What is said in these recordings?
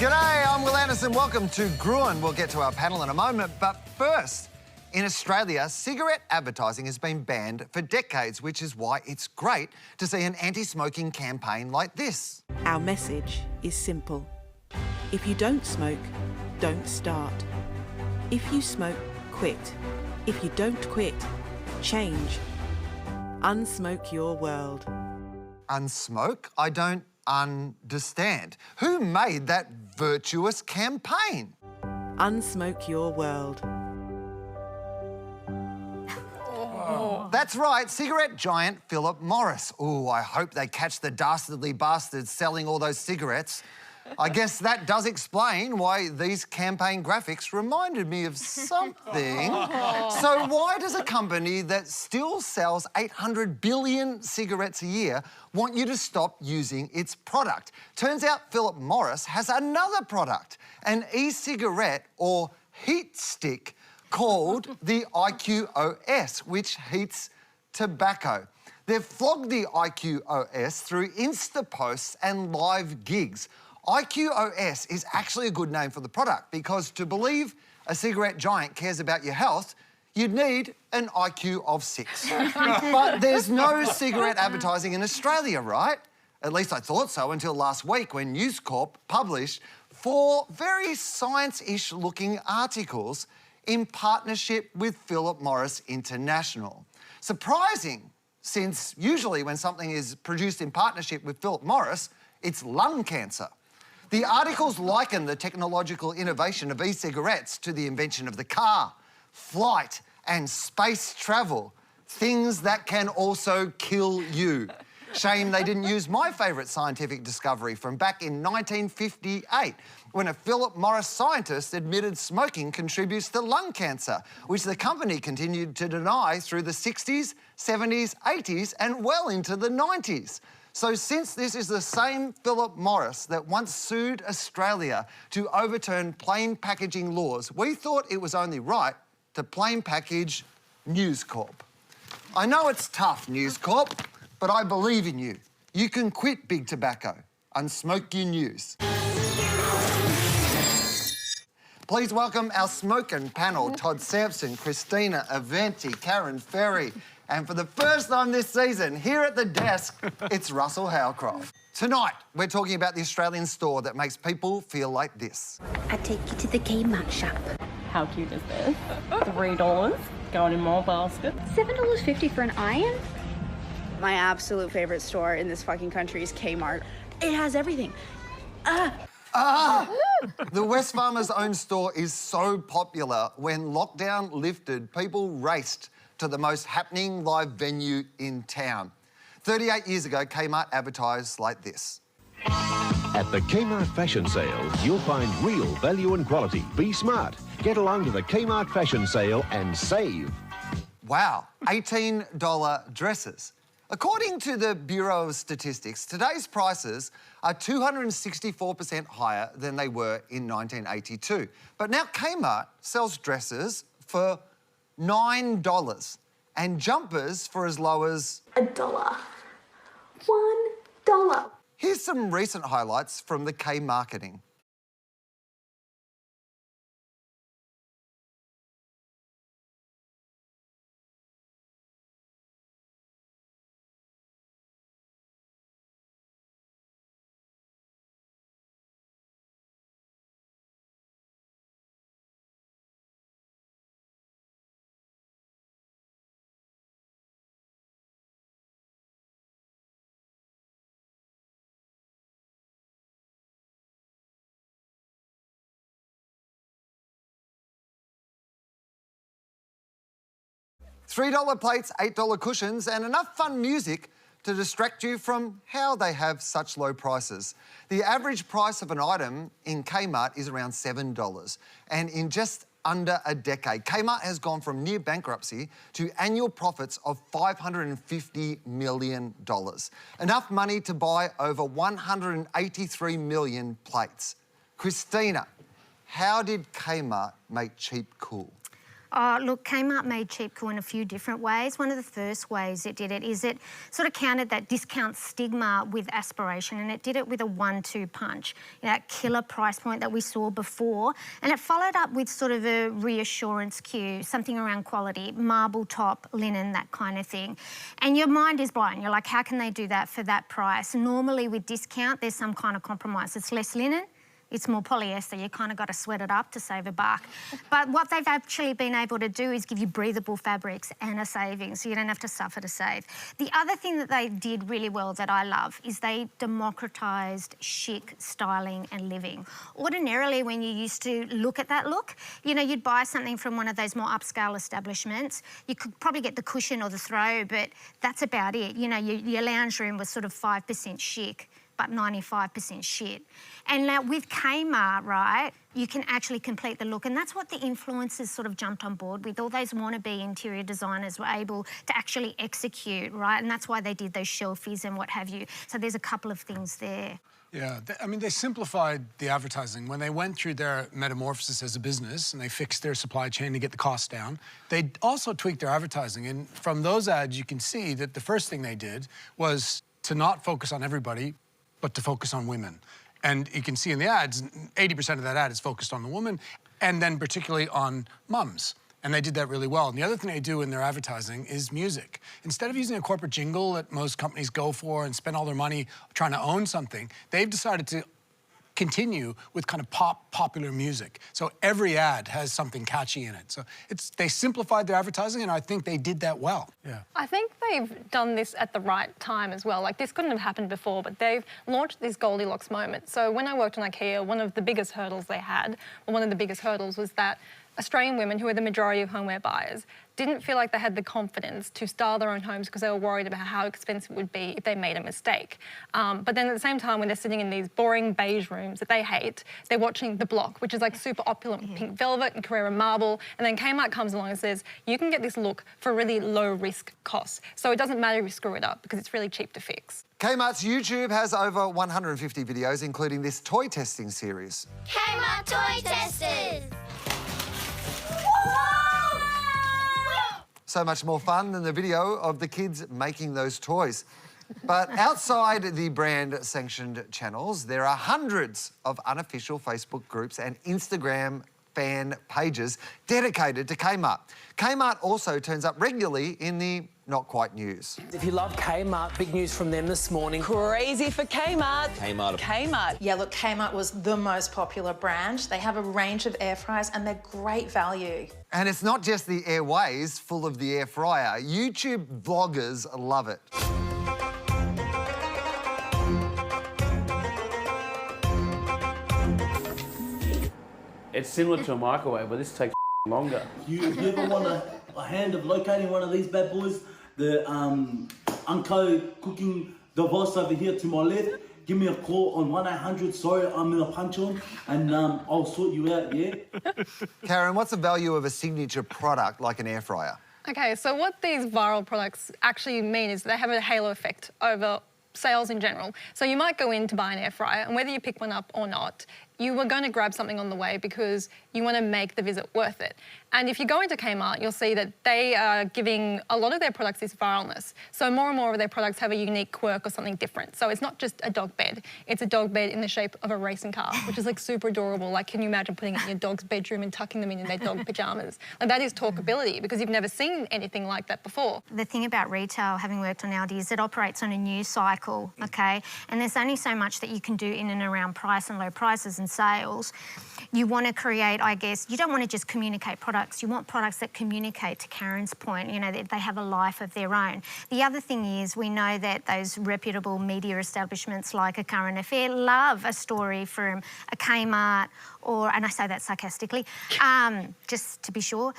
G'day, I'm Will Anderson. Welcome to Gruen. We'll get to our panel in a moment, but first, in Australia, cigarette advertising has been banned for decades, which is why it's great to see an anti-smoking campaign like this. Our message is simple. If you don't smoke, don't start. If you smoke, quit. If you don't quit, change. Unsmoke your world. Unsmoke? I don't understand. Who made that virtuous campaign? Unsmoke your world. That's right, cigarette giant Philip Morris. Ooh, I hope they catch the dastardly bastards selling all those cigarettes. I guess that does explain why these campaign graphics reminded me of something. So why does a company that still sells 800 billion cigarettes a year want you to stop using its product? Turns out Philip Morris has another product, an e-cigarette or heat stick called the IQOS, which heats tobacco. They've flogged the IQOS through Insta posts and live gigs. IQOS is actually a good name for the product because to believe a cigarette giant cares about your health, you'd need an IQ of 6. But there's no cigarette advertising in Australia, right? At least I thought so until last week when News Corp published 4 very science-ish looking articles in partnership with Philip Morris International. Surprising, since usually when something is produced in partnership with Philip Morris, it's lung cancer. The articles liken the technological innovation of e-cigarettes to the invention of the car, flight and space travel, things that can also kill you. Shame they didn't use my favourite scientific discovery from back in 1958, when a Philip Morris scientist admitted smoking contributes to lung cancer, which the company continued to deny through the 60s, 70s, 80s and well into the 90s. So since this is the same Philip Morris that once sued Australia to overturn plain packaging laws, we thought it was only right to plain package News Corp. I know it's tough, News Corp, but I believe in you. You can quit big tobacco. Unsmoke your news. Please welcome our smoking panel, Todd Sampson, Christina Avanti, Karen Ferry, and for the first time this season, here at the desk, it's Russell Howcroft. Tonight, we're talking about the Australian store that makes people feel like this. I take you to the Kmart shop. How cute is this? $3 going in my basket. $7.50 for an iron? My absolute favourite store in this fucking country is Kmart. It has everything. The Wesfarmers' own store is so popular, when lockdown lifted, people raced to the most happening live venue in town. 38 years ago, Kmart advertised like this. At the Kmart Fashion Sale, you'll find real value and quality. Be smart. Get along to the Kmart Fashion Sale and save. Wow, $18 dresses. According to the Bureau of Statistics, today's prices are 264% higher than they were in 1982. But now Kmart sells dresses for $9 and jumpers for as low as $1. $1. Here's some recent highlights from the K marketing. $3 plates, $8 cushions, and enough fun music to distract you from how they have such low prices. The average price of an item in Kmart is around $7, and in just under a decade, Kmart has gone from near bankruptcy to annual profits of $550 million. Enough money to buy over 183 million plates. Christina, how did Kmart make cheap cool? Look, Kmart made cheap cool in a few different ways. One of the first ways it did it is it sort of countered that discount stigma with aspiration, and it did it with a 1-2 punch, that killer price point that we saw before. And it followed up with sort of a reassurance cue, something around quality, marble top, linen, that kind of thing. And your mind is blown. You're like, how can they do that for that price? Normally with discount, there's some kind of compromise. It's less linen, it's more polyester. You kind of got to sweat it up to save a buck. But what they've actually been able to do is give you breathable fabrics and a saving, so you don't have to suffer to save. The other thing that they did really well that I love is they democratised chic styling and living. Ordinarily, when you used to look at that look, you know, you'd buy something from one of those more upscale establishments. You could probably get the cushion or the throw, but that's about it. You know, your lounge room was sort of 5% chic, but 95% shit. And now with Kmart, right, you can actually complete the look. And that's what the influencers sort of jumped on board with. All those wannabe interior designers were able to actually execute, right? And that's why they did those shelfies and what have you. So there's a couple of things there. Yeah, I mean, they simplified the advertising. When they went through their metamorphosis as a business and they fixed their supply chain to get the costs down, they also tweaked their advertising. And from those ads, you can see that the first thing they did was to not focus on everybody, but to focus on women. And you can see in the ads, 80% of that ad is focused on the woman, and then particularly on mums. And they did that really well. And the other thing they do in their advertising is music. Instead of using a corporate jingle that most companies go for and spend all their money trying to own something, they've decided to continue with kind of popular music. So every ad has something catchy in it. So they simplified their advertising, and I think they did that well. Yeah. I think they've done this at the right time as well. Like, this couldn't have happened before, but they've launched this Goldilocks moment. So when I worked on IKEA, one of the biggest hurdles they had, or one of the biggest hurdles, was that Australian women, who are the majority of homeware buyers, didn't feel like they had the confidence to style their own homes because they were worried about how expensive it would be if they made a mistake. But then at the same time, when they're sitting in these boring beige rooms that they hate, they're watching The Block, which is like super opulent pink velvet and Carrera marble. And then Kmart comes along and says, you can get this look for really low risk costs. So it doesn't matter if you screw it up because it's really cheap to fix. Kmart's YouTube has over 150 videos, including this toy testing series. Kmart Toy Testers! So much more fun than the video of the kids making those toys. But outside the brand-sanctioned channels, there are hundreds of unofficial Facebook groups and Instagram fan pages dedicated to Kmart. Kmart also turns up regularly in the not-quite news. If you love Kmart, big news from them this morning. Crazy for Kmart. Kmart. Yeah, look, Kmart was the most popular brand. They have a range of air fryers and they're great value. And it's not just the airways full of the air fryer. YouTube vloggers love it. It's similar to a microwave, but this takes longer. You ever want a hand of locating one of these bad boys? The Unco cooking device over here to my left. Give me a call on 1-800, I'm in a punch on, and I'll sort you out, yeah? Karen, what's the value of a signature product like an air fryer? Okay, so what these viral products actually mean is they have a halo effect over sales in general. So you might go in to buy an air fryer, and whether you pick one up or not, you are going to grab something on the way because you want to make the visit worth it. And if you go into Kmart, you'll see that they are giving a lot of their products this viralness. So more and more of their products have a unique quirk or something different. So it's not just a dog bed. It's a dog bed in the shape of a racing car, which is like super adorable. Like, can you imagine putting it in your dog's bedroom and tucking them in their dog pyjamas? Like, that is talkability because you've never seen anything like that before. The thing about retail, having worked on Aldi, is it operates on a news cycle, okay? And there's only so much that you can do in and around price and low prices and sales. You want to create, I guess, you don't want to just communicate products. You want products that communicate, to Karen's point, you know, that they have a life of their own. The other thing is we know that those reputable media establishments like A Current Affair love a story from a Kmart or, and I say that sarcastically, just to be sure.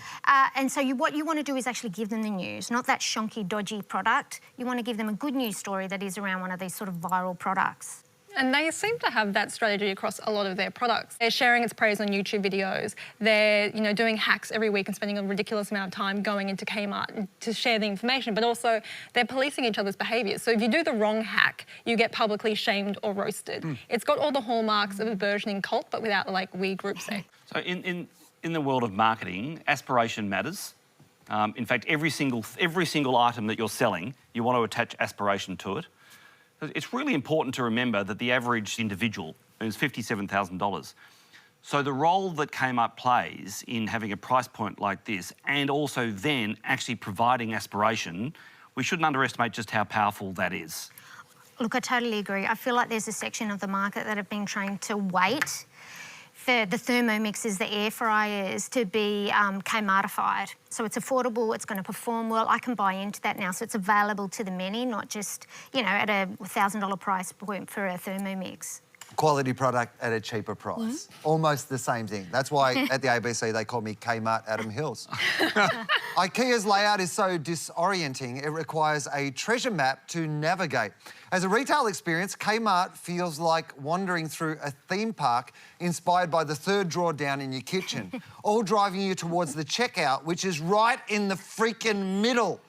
And so what you want to do is actually give them the news, not that shonky, dodgy product. You want to give them a good news story that is around one of these sort of viral products. And they seem to have that strategy across a lot of their products. They're sharing its praise on YouTube videos. They're, doing hacks every week and spending a ridiculous amount of time going into Kmart to share the information, but also they're policing each other's behaviours. So if you do the wrong hack, you get publicly shamed or roasted. It's got all the hallmarks of a burgeoning cult, but without, like, we group say. So in the world of marketing, aspiration matters. In fact, every single item that you're selling, you want to attach aspiration to it. It's really important to remember that the average individual earns $57,000. So the role that Kmart plays in having a price point like this and also then actually providing aspiration, we shouldn't underestimate just how powerful that is. Look, I totally agree. I feel like there's a section of the market that have been trained to wait for the Thermomixes, the air fryers to be Kmartified. So it's affordable, it's going to perform well. I can buy into that now, so it's available to the many, not just, at a $1,000 price point for a Thermomix. Quality product at a cheaper price. Almost the same thing. That's why at the ABC they call me Kmart Adam Hills. IKEA's layout is so disorienting, it requires a treasure map to navigate. As a retail experience, Kmart feels like wandering through a theme park inspired by the third drawer down in your kitchen, all driving you towards the checkout, which is right in the freaking middle.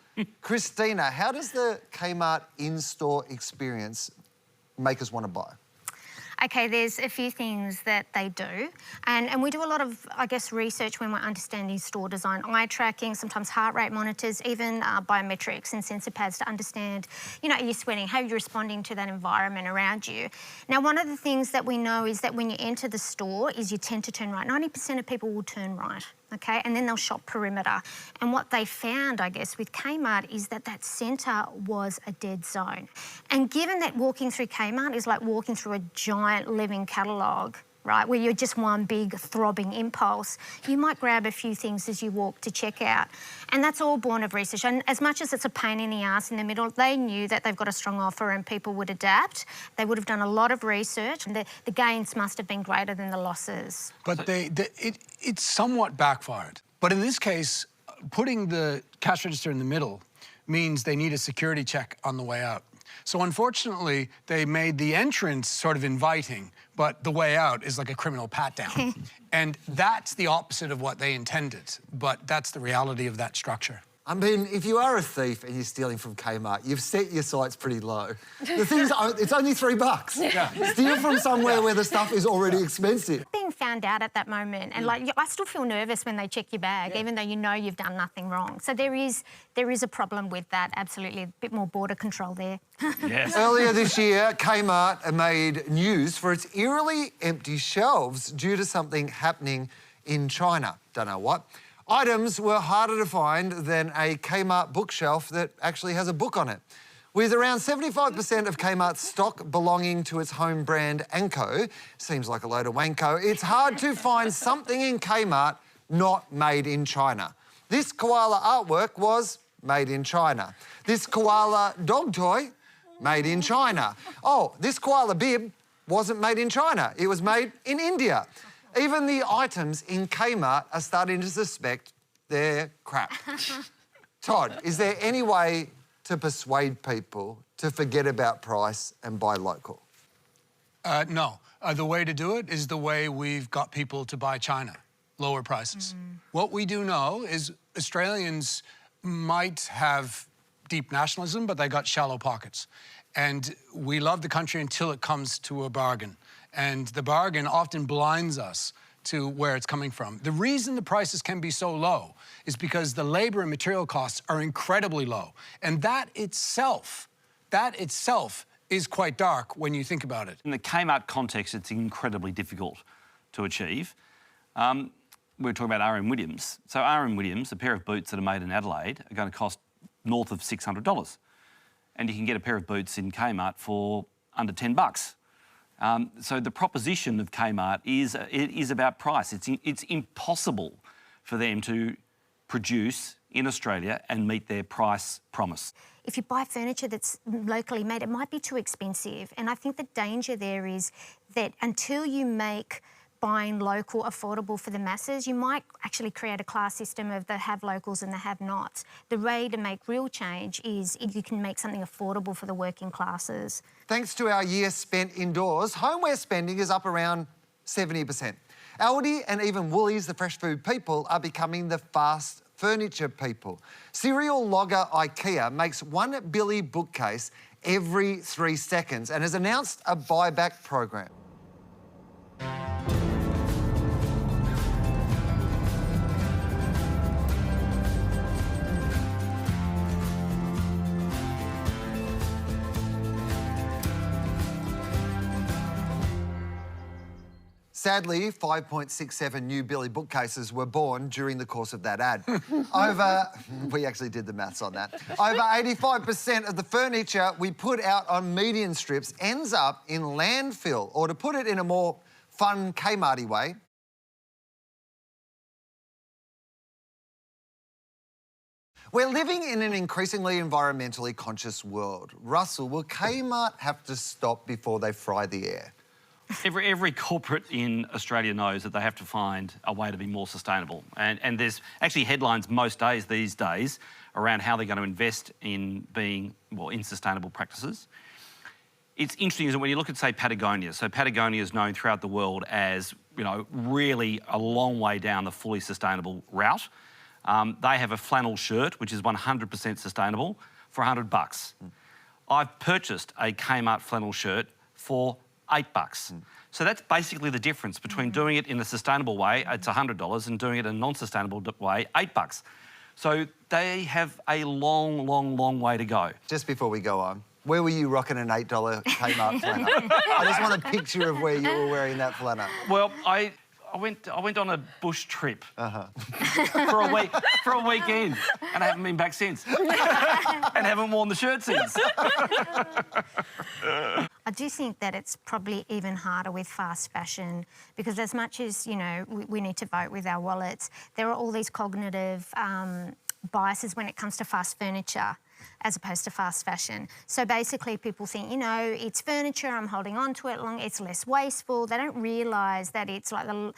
Christina, how does the Kmart in-store experience make us want to buy? Okay, there's a few things that they do, and we do a lot of, research when we're understanding store design, eye tracking, sometimes heart rate monitors, even biometrics and sensor pads to understand, are you sweating, how are you responding to that environment around you. Now, one of the things that we know is that when you enter the store is you tend to turn right. 90% of people will turn right. Okay, and then they'll shop perimeter. And what they found, with Kmart is that centre was a dead zone. And given that walking through Kmart is like walking through a giant living catalogue, right, where you're just one big throbbing impulse, you might grab a few things as you walk to checkout. And that's all born of research. And as much as it's a pain in the ass in the middle, they knew that they've got a strong offer and people would adapt. They would have done a lot of research and the gains must have been greater than the losses. But it's somewhat backfired. But in this case, putting the cash register in the middle means they need a security check on the way out. So unfortunately, they made the entrance sort of inviting, but the way out is like a criminal pat-down. And that's the opposite of what they intended, but that's the reality of that structure. I mean, if you are a thief and you're stealing from Kmart, you've set your sights pretty low. The thing is, it's only $3. Yeah. Steal from somewhere where the stuff is already expensive. Being found out at that moment, and I still feel nervous when they check your bag, even though you know you've done nothing wrong. So there is a problem with that, absolutely. A bit more border control there. Yes. Earlier this year, Kmart made news for its eerily empty shelves due to something happening in China. Don't know what. Items were harder to find than a Kmart bookshelf that actually has a book on it. With around 75% of Kmart's stock belonging to its home brand Anko, seems like a load of wanko, it's hard to find something in Kmart not made in China. This koala artwork was made in China. This koala dog toy, made in China. Oh, this koala bib wasn't made in China. It was made in India. Even the items in Kmart are starting to suspect they're crap. Todd, is there any way to persuade people to forget about price and buy local? No. The way to do it is the way we've got people to buy China, lower prices. What we do know is Australians might have deep nationalism, but they got shallow pockets. And we love the country until it comes to a bargain. And the bargain often blinds us to where it's coming from. The reason the prices can be so low is because the labor and material costs are incredibly low. And that itself is quite dark when you think about it. In the Kmart context, it's incredibly difficult to achieve. We're talking about R.M. Williams. So R.M. Williams, a pair of boots that are made in Adelaide, are going to cost north of $600. And you can get a pair of boots in Kmart for under $10. So the proposition of Kmart is about price. It's impossible for them to produce in Australia and meet their price promise. If you buy furniture that's locally made, it might be too expensive. And I think the danger there is that until you make buying local affordable for the masses, you might actually create a class system of the have locals and the have nots. The way to make real change is if you can make something affordable for the working classes. Thanks to our year spent indoors, homeware spending is up around 70%. Aldi and even Woolies, the fresh food people, are becoming the fast furniture people. Serial logger IKEA makes one Billy bookcase every 3 seconds and has announced a buyback program. Sadly, 5.67 new Billy bookcases were born during the course of that ad. We actually did the maths on that. Over 85% of the furniture we put out on median strips ends up in landfill, or to put it in a more fun Kmarty way, we're living in an increasingly environmentally conscious world. Russell, will Kmart have to stop before they fry the air? Every corporate in Australia knows that they have to find a way to be more sustainable. And there's actually headlines most days these days around how they're going to invest in being, well, in sustainable practices. It's interesting that when you look at, say, Patagonia, so Patagonia is known throughout the world as, you know, really a long way down the fully sustainable route. They have a flannel shirt, which is 100% sustainable, for $100. I've purchased a Kmart flannel shirt for $8. So that's basically the difference between doing it in a sustainable way, it's $100, and doing it in a non-sustainable way, $8. So they have a long, long, long way to go. Just before we go on, where were you rocking an $8 Kmart flanner? I just want a picture of where you were wearing that flanner. Well, I went on a bush trip for a weekend, and I haven't been back since, and haven't worn the shirt since. I do think that it's probably even harder with fast fashion because as much as, you know, we need to vote with our wallets, there are all these cognitive biases when it comes to fast furniture as opposed to fast fashion. So basically people think, you know, it's furniture, I'm holding on to it long, it's less wasteful. They don't realise that it's like, a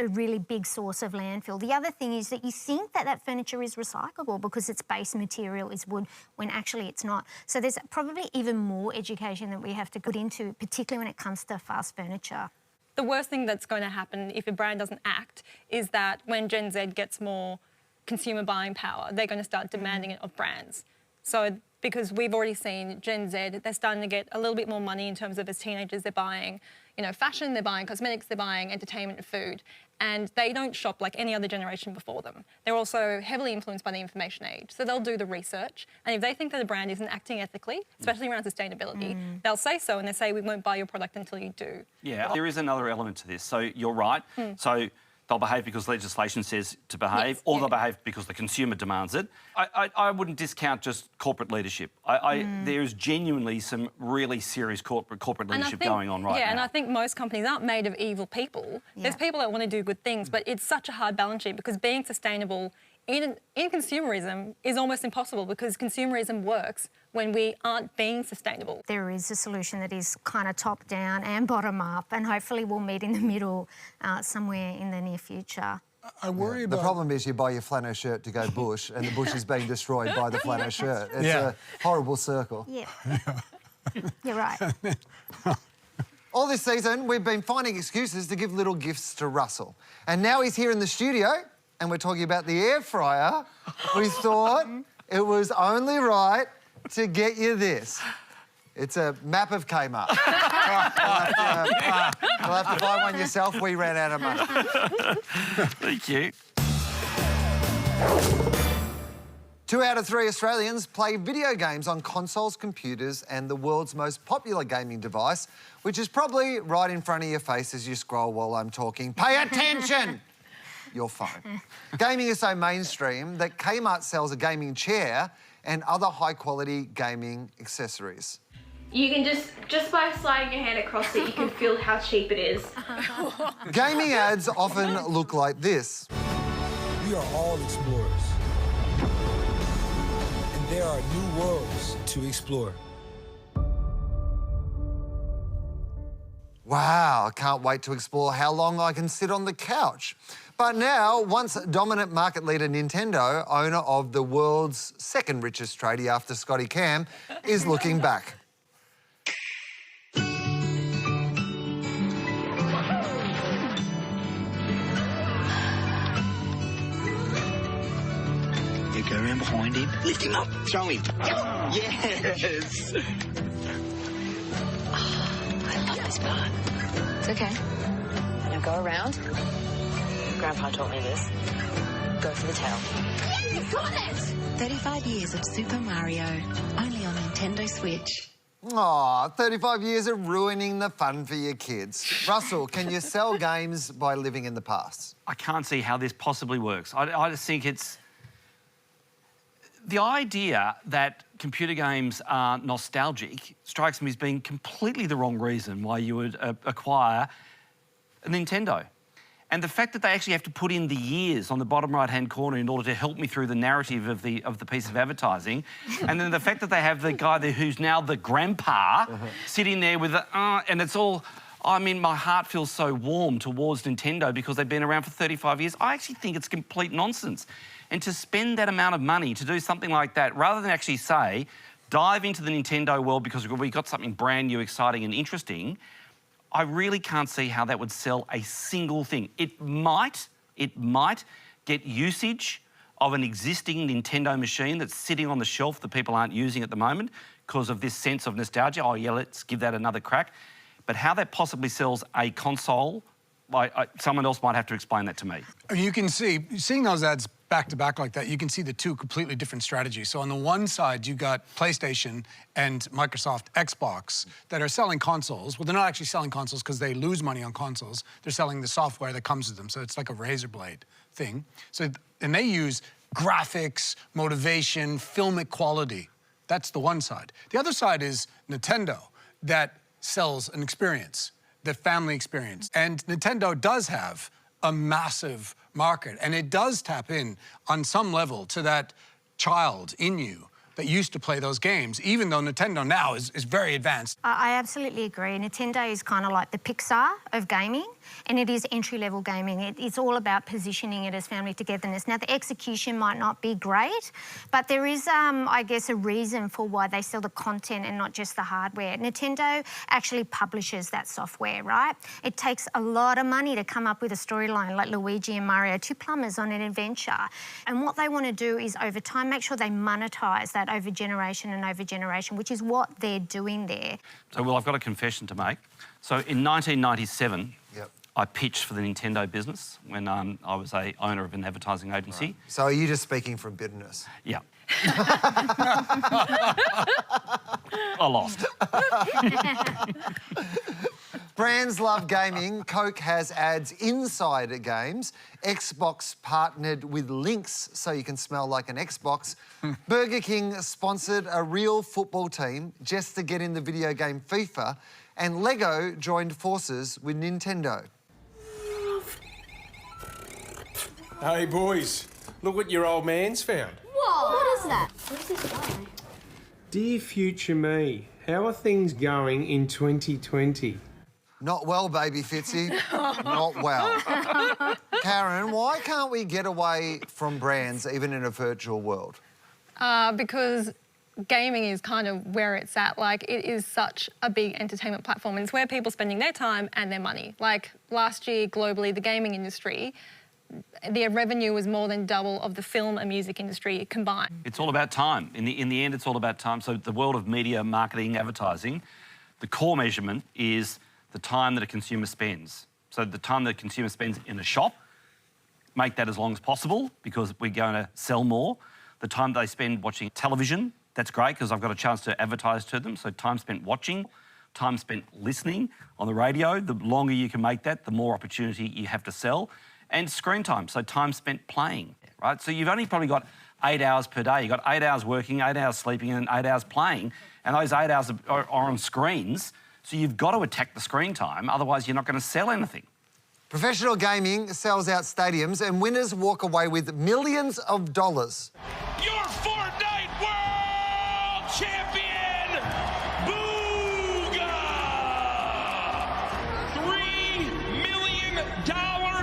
really big source of landfill. The other thing is that you think that that furniture is recyclable because its base material is wood when actually it's not. So there's probably even more education that we have to put into, particularly when it comes to fast furniture. The worst thing that's going to happen if a brand doesn't act is that when Gen Z gets more consumer buying power, they're going to start demanding it of brands. So because we've already seen Gen Z, they're starting to get a little bit more money in terms of as teenagers, they're buying, you know, fashion, they're buying cosmetics, they're buying entertainment and food. And they don't shop like any other generation before them. They're also heavily influenced by the information age. So they'll do the research. And if they think that a brand isn't acting ethically, especially around sustainability, they'll say so and they say, we won't buy your product until you do. Yeah, there is another element to this. So you're right. So they'll behave because legislation says to behave, or they'll behave because the consumer demands it. I wouldn't discount just corporate leadership. There is genuinely some really serious corporate leadership going on right now. Yeah, and I think most companies aren't made of evil people. There's people that want to do good things, but it's such a hard balance sheet because being sustainable in consumerism is almost impossible because consumerism works when we aren't being sustainable. There is a solution that is kind of top down and bottom up, and hopefully we'll meet in the middle somewhere in the near future. I worry about... The problem is you buy your flannel shirt to go bush and the bush is being destroyed by the flannel shirt. It's a horrible circle. Yeah. You're right. All this season, we've been finding excuses to give little gifts to Russell. And now he's here in the studio and we're talking about the air fryer. We thought it was only right to get you this. It's a map of Kmart. You'll have to buy one yourself. We ran out of money. Thank you. 2 out of 3 Australians play video games on consoles, computers, and the world's most popular gaming device, which is probably right in front of your face as you scroll while I'm talking. Pay attention! Your phone. Gaming is so mainstream that Kmart sells a gaming chair and other high-quality gaming accessories. You can just by sliding your hand across it, you can feel how cheap it is. Gaming ads often look like this. We are all explorers. And there are new worlds to explore. Wow, I can't wait to explore how long I can sit on the couch. But now, once dominant market leader Nintendo, owner of the world's second richest tradie after Scotty Cam, is looking back. You go around behind him, lift him up, throw him. Yes! I love this part. It's okay. Now go around. Grandpa taught me this. Go for the tail. Yeah, you got it! 35 years of Super Mario, only on Nintendo Switch. Aw, 35 years of ruining the fun for your kids. Russell, can you sell games by living in the past? I can't see how this possibly works. I just think it's... The idea that computer games are nostalgic strikes me as being completely the wrong reason why you would acquire a Nintendo. And the fact that they actually have to put in the years on the bottom right-hand corner in order to help me through the narrative of the piece of advertising, and then the fact that they have the guy there who's now the grandpa sitting there with the and it's all... I mean, my heart feels so warm towards Nintendo because they've been around for 35 years. I actually think it's complete nonsense. And to spend that amount of money to do something like that, rather than actually say, dive into the Nintendo world because we've got something brand new, exciting and interesting, I really can't see how that would sell a single thing. It might get usage of an existing Nintendo machine that's sitting on the shelf that people aren't using at the moment because of this sense of nostalgia. Oh, yeah, let's give that another crack. But how that possibly sells a console, someone else might have to explain that to me. You can see, seeing those ads back to back like that, you can see the two completely different strategies. So on the one side, you got PlayStation and Microsoft Xbox that are selling consoles. Well, they're not actually selling consoles because they lose money on consoles. They're selling the software that comes with them. So it's like a razor blade thing. So, and they use graphics, motivation, filmic quality. That's the one side. The other side is Nintendo that sells an experience, the family experience. And Nintendo does have a massive market, and it does tap in on some level to that child in you that used to play those games, even though Nintendo now is very advanced. I absolutely agree. Nintendo is kind of like the Pixar of gaming, and it is entry-level gaming. It's all about positioning it as family togetherness. Now, the execution might not be great, but there is, I guess, a reason for why they sell the content and not just the hardware. Nintendo actually publishes that software, right? It takes a lot of money to come up with a storyline like Luigi and Mario, two plumbers on an adventure. And what they want to do is, over time, make sure they monetize that over generation and over generation, which is what they're doing there. So, Will, I've got a confession to make. So, in 1997, I pitched for the Nintendo business when I was a owner of an advertising agency. Right. So are you just speaking from bitterness? Yeah. I lost. Brands love gaming. Coke has ads inside games. Xbox partnered with Lynx so you can smell like an Xbox. Burger King sponsored a real football team just to get in the video game FIFA. And Lego joined forces with Nintendo. Hey, boys, look what your old man's found. Whoa, what is that? What is this guy? Dear future me, how are things going in 2020? Not well, baby Fitzy. Not well. Karen, why can't we get away from brands even in a virtual world? Because gaming is kind of where it's at. Like, it is such a big entertainment platform, and it's where people are spending their time and their money. Like, last year, globally, the gaming industry, their revenue was more than double of the film and music industry combined. It's all about time. In the end, it's all about time. So the world of media, marketing, advertising, the core measurement is the time that a consumer spends. So the time that a consumer spends in a shop, make that as long as possible because we're going to sell more. The time they spend watching television, that's great because I've got a chance to advertise to them. So time spent watching, time spent listening on the radio, the longer you can make that, the more opportunity you have to sell. And screen time, so time spent playing, right? So you've only probably got 8 hours per day. You've got 8 hours working, 8 hours sleeping, and 8 hours playing. And those 8 hours are on screens. So you've got to attack the screen time, otherwise you're not going to sell anything. Professional gaming sells out stadiums and winners walk away with millions of dollars. Your Fortnite World Champion, Booga!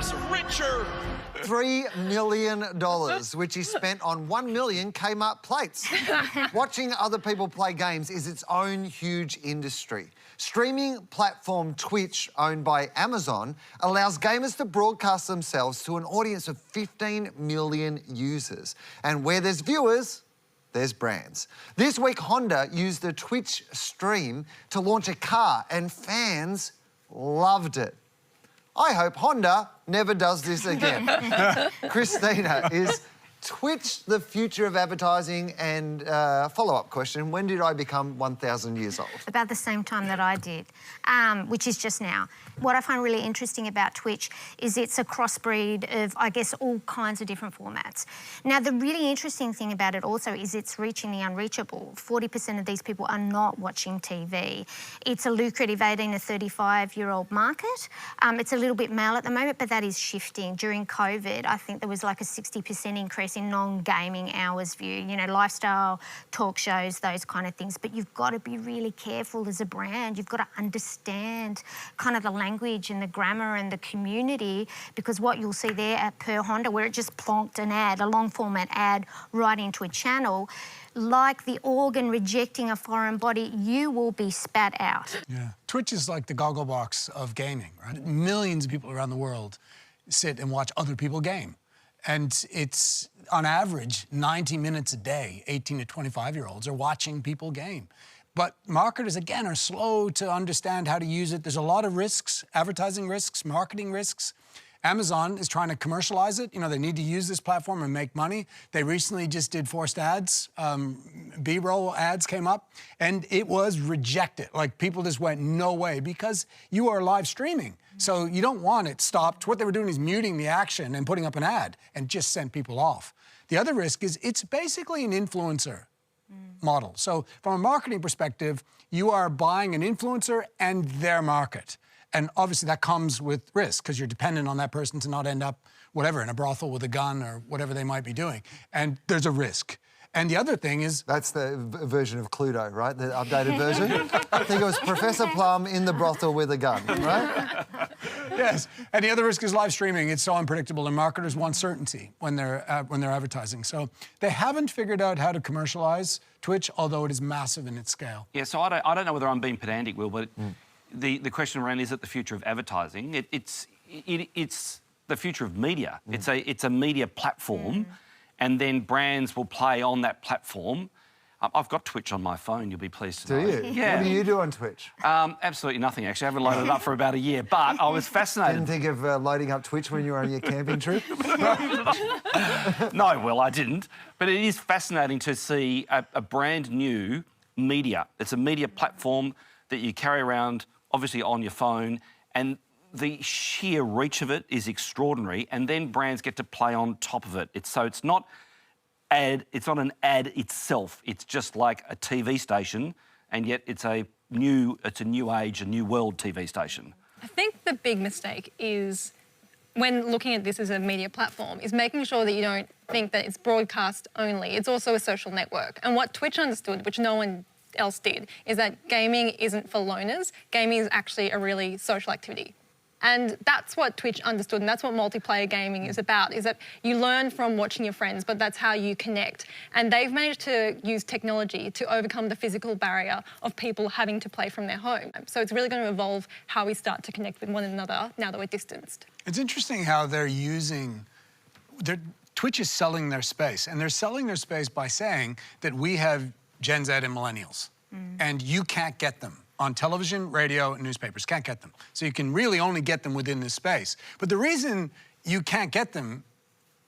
gets richer. $3 million, which he spent on 1 million Kmart plates. Watching other people play games is its own huge industry. Streaming platform Twitch, owned by Amazon, allows gamers to broadcast themselves to an audience of 15 million users. And where there's viewers, there's brands. This week, Honda used the Twitch stream to launch a car, and fans loved it. I hope Honda never does this again. Christina, is Twitch the future of advertising? And follow-up question, when did I become 1,000 years old? About the same time that I did, which is just now. What I find really interesting about Twitch is it's a crossbreed of, I guess, all kinds of different formats. Now, the really interesting thing about it also is it's reaching the unreachable. 40% of these people are not watching TV. It's a lucrative 18 to 35-year-old market. It's a little bit male at the moment, but that is shifting. During COVID, I think there was like a 60% increase in non-gaming hours viewed, you know, lifestyle, talk shows, those kind of things. But you've got to be really careful as a brand. You've got to understand kind of the language and the grammar and the community, because what you'll see there at Per Honda, where it just plonked an ad, a long format ad right into a channel, like the organ rejecting a foreign body, you will be spat out. Yeah. Twitch is like the goggle box of gaming, right? Millions of people around the world sit and watch other people game. And it's, on average, 90 minutes a day, 18 to 25-year-olds are watching people game. But marketers, again, are slow to understand how to use it. There's a lot of risks, advertising risks, marketing risks. Amazon is trying to commercialize it. You know, they need to use this platform and make money. They recently just did forced ads. B-roll ads came up, and it was rejected. Like, people just went, no way, because you are live streaming. So you don't want it stopped. What they were doing is muting the action and putting up an ad and just sent people off. The other risk is it's basically an influencer model. So from a marketing perspective, you are buying an influencer and their market. And obviously that comes with risk because you're dependent on that person to not end up, whatever, in a brothel with a gun or whatever they might be doing. And there's a risk. And the other thing is... That's the version of Cluedo, right? The updated version? I think it was Professor Plum in the brothel with a gun, right? Yes. And the other risk is live streaming. It's so unpredictable, and marketers want certainty when they're advertising. So they haven't figured out how to commercialize Twitch, although it is massive in its scale. Yeah, so I don't know whether I'm being pedantic, Will, but the question around, is it the future of advertising? It's the future of media. It's a media platform, and then brands will play on that platform. I've got Twitch on my phone, you'll be pleased to know. Do you? Yeah. What do you do on Twitch? Absolutely nothing, actually. I haven't loaded it up for about a year, but I was fascinated. Didn't think of loading up Twitch when you were on your camping trip? No, well, I didn't. But it is fascinating to see a brand new media. It's a media platform that you carry around, obviously, on your phone, and the sheer reach of it is extraordinary, and then brands get to play on top of it. It's not an ad itself. It's just like a TV station, and yet it's a new age, a new world TV station. I think the big mistake is, when looking at this as a media platform, is making sure that you don't think that it's broadcast only. It's also a social network. And what Twitch understood, which no one else did, is that gaming isn't for loners. Gaming is actually a really social activity. And that's what Twitch understood, and that's what multiplayer gaming is about, is that you learn from watching your friends, but that's how you connect. And they've managed to use technology to overcome the physical barrier of people having to play from their home. So it's really going to evolve how we start to connect with one another now that we're distanced. It's interesting how Twitch is selling their space, and they're selling their space by saying that we have Gen Z and millennials, and you can't get them on television, radio, and newspapers. Can't get them. So you can really only get them within this space. But the reason you can't get them,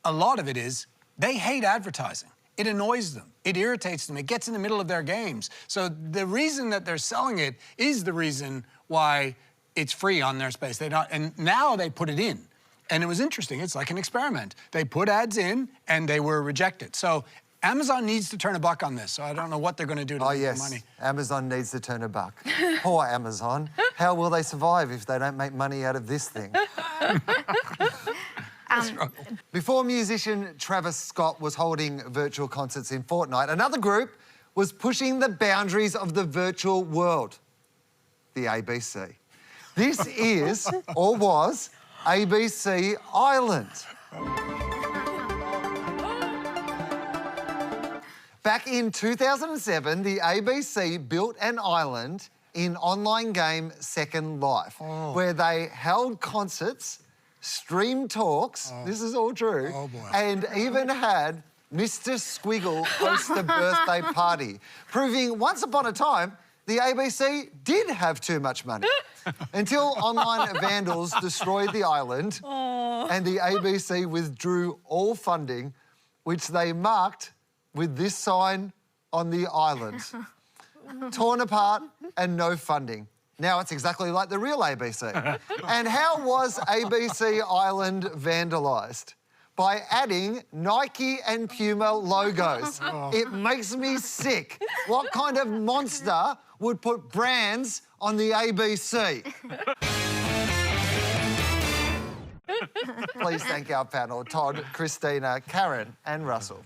a lot of it is they hate advertising. It annoys them. It irritates them. It gets in the middle of their games. So the reason that they're selling it is the reason why it's free on their space. And now they put it in. And it was interesting. It's like an experiment. They put ads in, and they were rejected. So Amazon needs to turn a buck on this, so I don't know what they're going to do to make the money. Amazon needs to turn a buck. Poor Amazon. How will they survive if they don't make money out of this thing? Before musician Travis Scott was holding virtual concerts in Fortnite, another group was pushing the boundaries of the virtual world, the ABC. This is, or was, ABC Island. Back in 2007, the ABC built an island in online game Second Life, where they held concerts, streamed talks, this is all true, and even had Mr. Squiggle host a birthday party, proving once upon a time the ABC did have too much money. Until online vandals destroyed the island and the ABC withdrew all funding, which they marked with this sign on the island. Torn apart and no funding. Now it's exactly like the real ABC. And how was ABC Island vandalised? By adding Nike and Puma logos. It makes me sick. What kind of monster would put brands on the ABC? Please thank our panel, Todd, Christina, Karen and Russell.